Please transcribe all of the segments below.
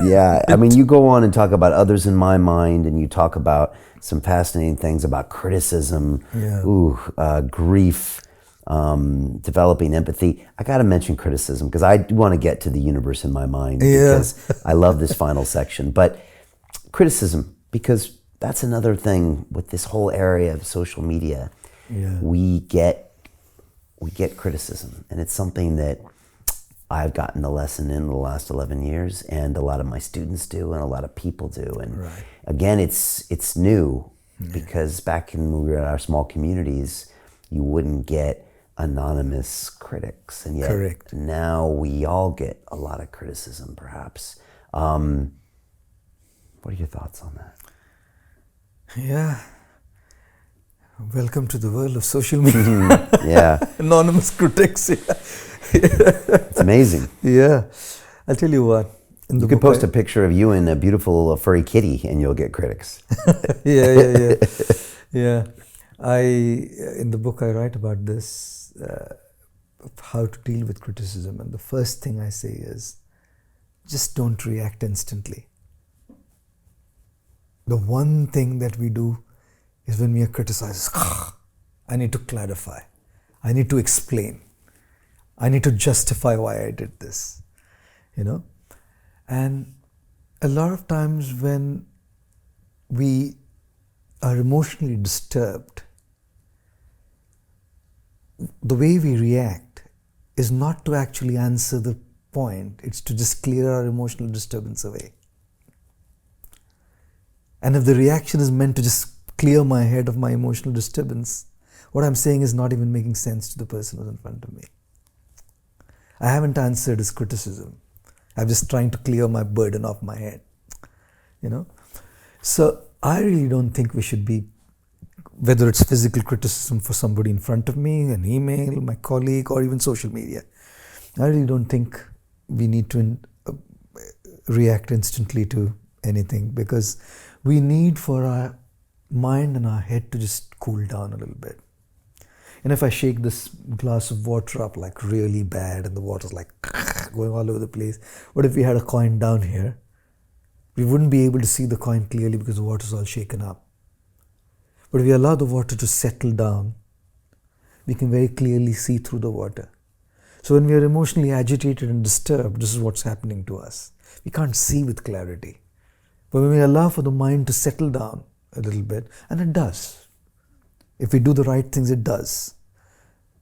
Yeah, I mean, you go on and talk about others in my mind, and you talk about some fascinating things about criticism, Yeah. grief, developing empathy. I got to mention criticism because I want to get to the universe in my mind because I love this final section. But criticism, because that's another thing with this whole area of social media. Yeah. We get criticism, and it's something that I've gotten the lesson in the last 11 years, and a lot of my students do, and a lot of people do. And Right. again, it's new because back when we were in our small communities, you wouldn't get anonymous critics, and yet Correct. now we all get a lot of criticism, perhaps. What are your thoughts on that? Yeah. Welcome to the world of social media. Yeah. Anonymous critics. It's amazing. Yeah. I'll tell you what. You could post a picture of you and a beautiful furry kitty and you'll get critics. Yeah. Yeah. In the book I write about this, how to deal with criticism. And the first thing I say is, just don't react instantly. The one thing that we do is when we are criticized, I need to clarify. I need to explain. I need to justify why I did this, And a lot of times when we are emotionally disturbed, the way we react is not to actually answer the point, it's to just clear our emotional disturbance away. And if the reaction is meant to just clear my head of my emotional disturbance, what I'm saying is not even making sense to the person who's in front of me. I haven't answered his criticism. I'm just trying to clear my burden off my head, So I really don't think we should be, whether it's physical criticism for somebody in front of me, an email, my colleague, or even social media. I really don't think we need to react instantly to anything, because we need for our mind and our head to just cool down a little bit. And if I shake this glass of water up like really bad and the water's like going all over the place, what if we had a coin down here? We wouldn't be able to see the coin clearly because the water's all shaken up. But if we allow the water to settle down, we can very clearly see through the water. So when we are emotionally agitated and disturbed, this is what's happening to us. We can't see with clarity. But when we allow for the mind to settle down a little bit, and it does. If we do the right things, it does.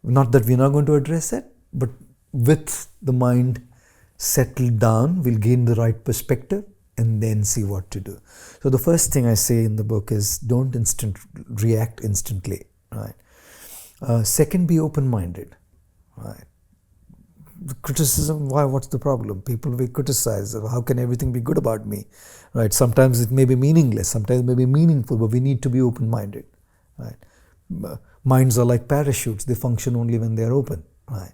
Not that we're not going to address it, but with the mind settled down, we'll gain the right perspective and then see what to do. So the first thing I say in the book is don't react instantly. Right. Second, be open-minded. Right. The criticism, why? What's the problem? People will criticize. How can everything be good about me? Right. Sometimes it may be meaningless. Sometimes it may be meaningful, but we need to be open-minded. Right. Minds are like parachutes. They function only when they are open. Right.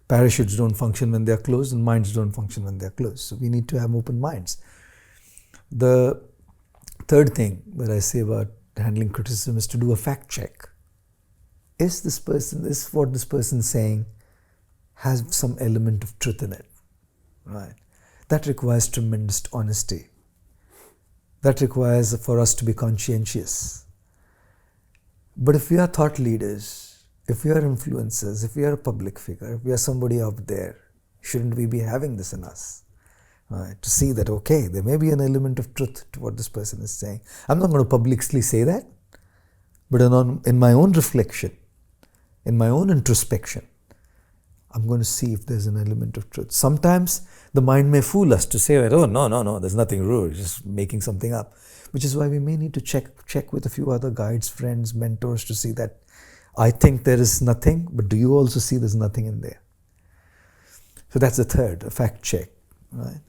Parachutes don't function when they are closed, and minds don't function when they are closed. So we need to have open minds. The third thing that I say about handling criticism is to do a fact check. Is what this person is saying has some element of truth in it? Right. That requires tremendous honesty. That requires for us to be conscientious. But if we are thought leaders, if we are influencers, if we are a public figure, if we are somebody out there, shouldn't we be having this in us? Right, to see that, okay, there may be an element of truth to what this person is saying. I'm not going to publicly say that, but in my own reflection, in my own introspection, I'm going to see if there's an element of truth. Sometimes the mind may fool us to say, oh, no, there's nothing rude, just making something up. Which is why we may need to check with a few other guides, friends, mentors to see that I think there is nothing, but do you also see there's nothing in there? So that's the third, a fact check. Right?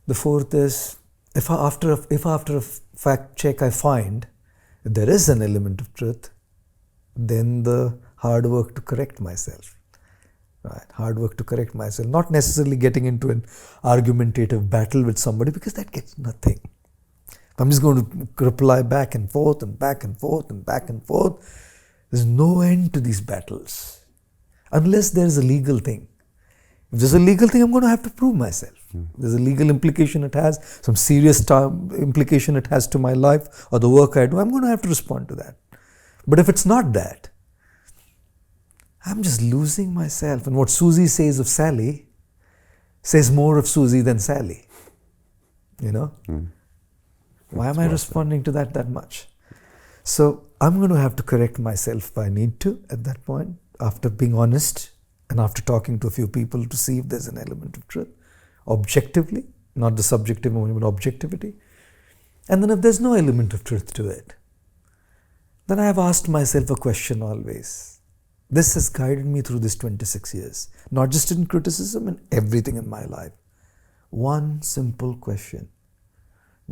The fourth is, if after a fact check I find that there is an element of truth, then the hard work to correct myself. Right? Hard work to correct myself. Not necessarily getting into an argumentative battle with somebody, because that gets nothing. I'm just going to reply back and forth and back and forth and back and forth. There's no end to these battles. Unless there's a legal thing. If there's a legal thing, I'm going to have to prove myself. There's a legal implication it has, some serious implication it has to my life or the work I do, I'm going to have to respond to that. But if it's not that, I'm just losing myself. And what Susie says of Sally says more of Susie than Sally. You know? Why am I responding to that much? So I'm going to have to correct myself if I need to at that point, after being honest and after talking to a few people to see if there's an element of truth, objectively, not the subjective moment, but objectivity. And then if there's no element of truth to it, then I have asked myself a question always. This has guided me through this 26 years, not just in criticism, in everything in my life. One simple question: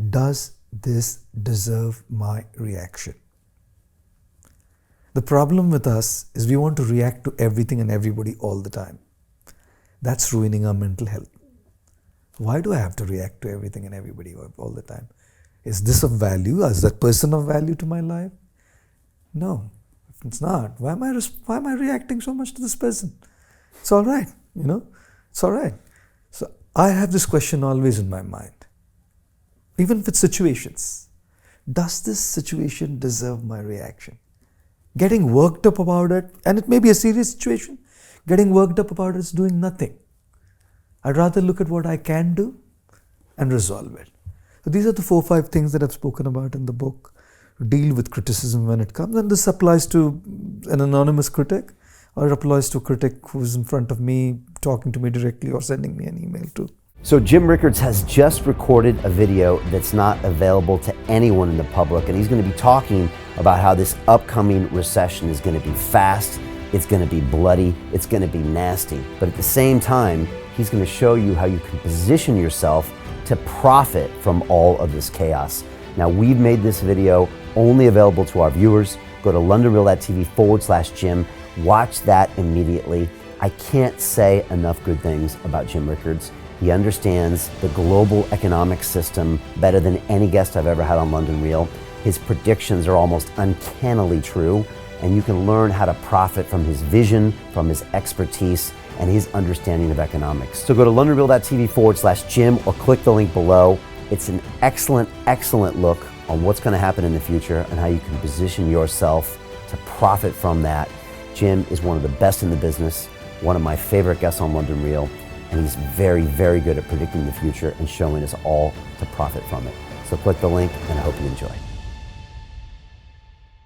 does this deserve my reaction? The problem with us is we want to react to everything and everybody all the time. That's ruining our mental health. Why do I have to react to everything and everybody all the time? Is this of value? Is that person of value to my life? No, if it's not, why am I reacting so much to this person? It's all right, you know, it's all right. So I have this question always in my mind, even with situations. Does this situation deserve my reaction? Getting worked up about it, and it may be a serious situation, getting worked up about it is doing nothing. I'd rather look at what I can do and resolve it. So these are the 4 or 5 things that I've spoken about in the book. Deal with criticism when it comes, and this applies to an anonymous critic, or it applies to a critic who's in front of me, talking to me directly, or sending me an email too. So Jim Rickards has just recorded a video that's not available to anyone in the public, and he's going to be talking about how this upcoming recession is going to be fast, it's going to be bloody, it's going to be nasty. But at the same time, he's going to show you how you can position yourself to profit from all of this chaos. Now, we've made this video only available to our viewers. Go to londonreal.tv/Jim. Watch that immediately. I can't say enough good things about Jim Rickards. He understands the global economic system better than any guest I've ever had on London Real. His predictions are almost uncannily true, and you can learn how to profit from his vision, from his expertise, and his understanding of economics. So go to londonreal.tv/Jim or click the link below. It's an excellent, excellent look on what's going to happen in the future and how you can position yourself to profit from that. Jim is one of the best in the business, one of my favorite guests on London Real, and he's very, very good at predicting the future and showing us all to profit from it. So click the link, and I hope you enjoy.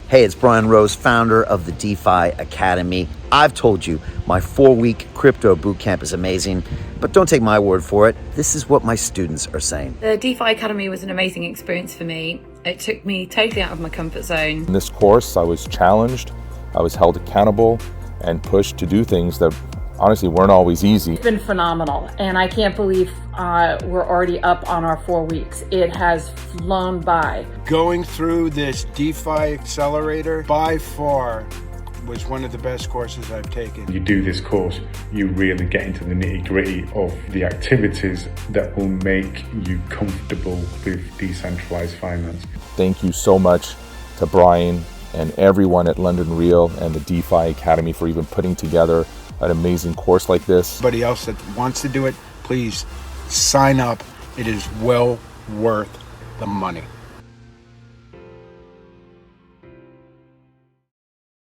Hey, it's Brian Rose, founder of the DeFi Academy. I've told you my 4-week crypto bootcamp is amazing, but don't take my word for it. This is what my students are saying. The DeFi Academy was an amazing experience for me. It took me totally out of my comfort zone. In this course, I was challenged, I was held accountable, and pushed to do things that honestly weren't always easy. It's been phenomenal, and I can't believe we're already up on our 4 weeks. It has flown by. Going through this DeFi accelerator by far was one of the best courses I've taken. You do this course, you really get into the nitty-gritty of the activities that will make you comfortable with decentralized finance. Thank you so much to Brian and everyone at London Real and the DeFi Academy for even putting together an amazing course like this. Anybody else that wants to do it, please sign up. It is well worth the money.